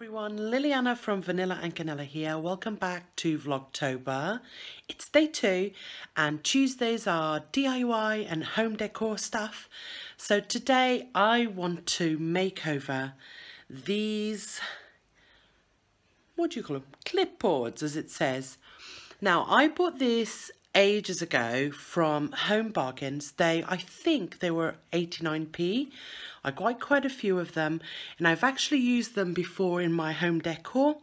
Everyone, Liliana from Vanillandcanela here. Welcome back to Vlogtober. It's day 2 and Tuesdays are DIY and home decor stuff. So today I want to make over these, what do you call them? Clipboards, as it says. Now I bought this ages ago from Home Bargains. I think they were 89p. I got quite a few of them and I've actually used them before in my home decor,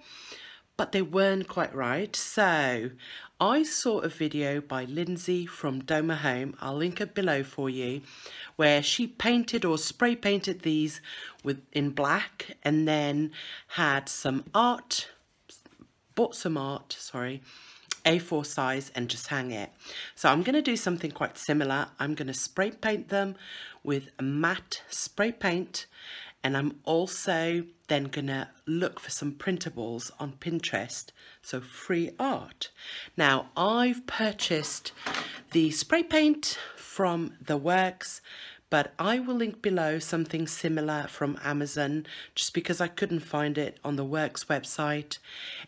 but they weren't quite right. So I saw a video by Lindsay from Doma Home, I'll link it below for you, where she painted or spray painted these in black and then had some art, A4 size, and just hang it. So I'm going to do something quite similar. I'm going to spray paint them with a matte spray paint, and I'm also then going to look for some printables on Pinterest, so free art. Now I've purchased the spray paint from The Works, but I will link below something similar from Amazon just because I couldn't find it on the Works website.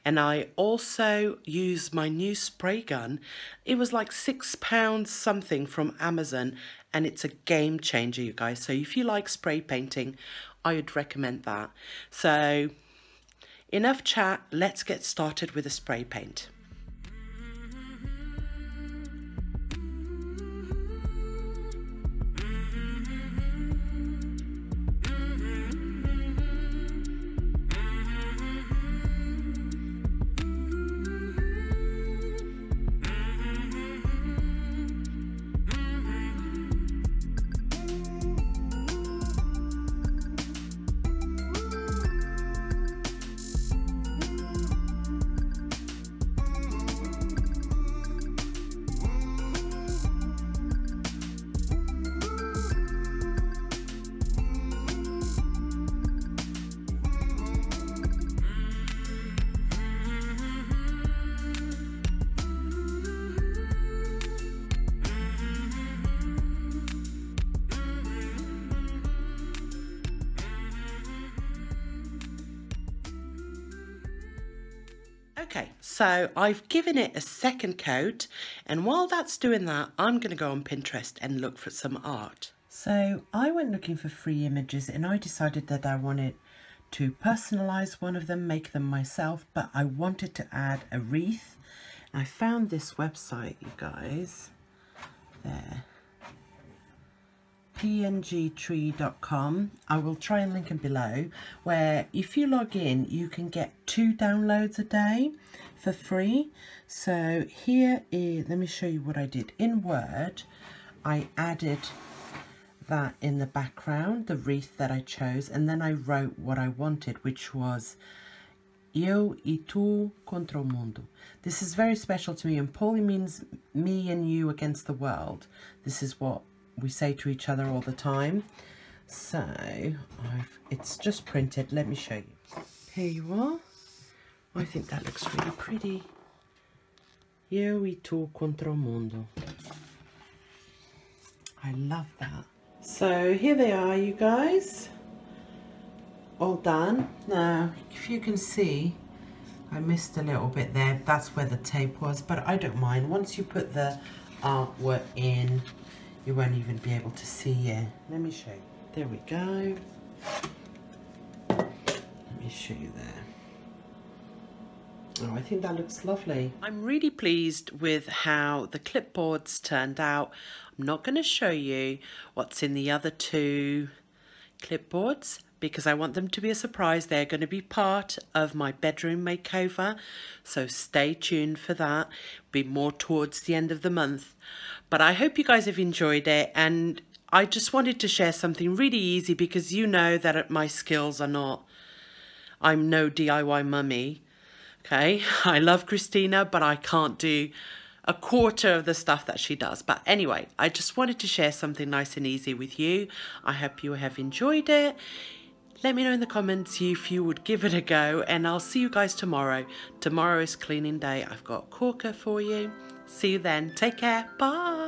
And I also use my new spray gun. It was like £6 something from Amazon and it's a game changer, you guys. So if you like spray painting, I would recommend that. So enough chat, let's get started with the spray paint. Okay, so I've given it a second coat, and while that's doing that, I'm going to go on Pinterest and look for some art. So I went looking for free images and I decided that I wanted to personalize one of them, make them myself, but I wanted to add a wreath. I found this website, you guys, there. pngtree.com. I will try and link it below, where if you log in you can get 2 downloads a day for free. So here is, let me show you what I did in Word. I added that in the background, the wreath that I chose, and then I wrote what I wanted, which was Eu e tu contra o mundo. This is very special to me, and Polly means me and you against the world. This is what we say to each other all the time. So it's just printed. Let me show you. Here you are. I think that looks really pretty. Eu e tu contra o mundo. I love that. So here they are, you guys, all done. Now if you can see, I missed a little bit there. That's where the tape was, but I don't mind. Once you put the artwork in, you won't even be able to see it. Let me show you. There we go. Let me show you there. Oh, I think that looks lovely. I'm really pleased with how the clipboards turned out. I'm not going to show you what's in the other 2 clipboards because I want them to be a surprise. They're going to be part of my bedroom makeover, so stay tuned for that. Be more towards the end of the month. But I hope you guys have enjoyed it, and I just wanted to share something really easy because you know that my skills are not, I'm no DIY mummy, okay? I love Christina, but I can't do a quarter of the stuff that she does. But anyway, I just wanted to share something nice and easy with you. I hope you have enjoyed it. Let me know in the comments if you would give it a go, and I'll see you guys tomorrow. Tomorrow is cleaning day. I've got corker for you. See you then. Take care. Bye.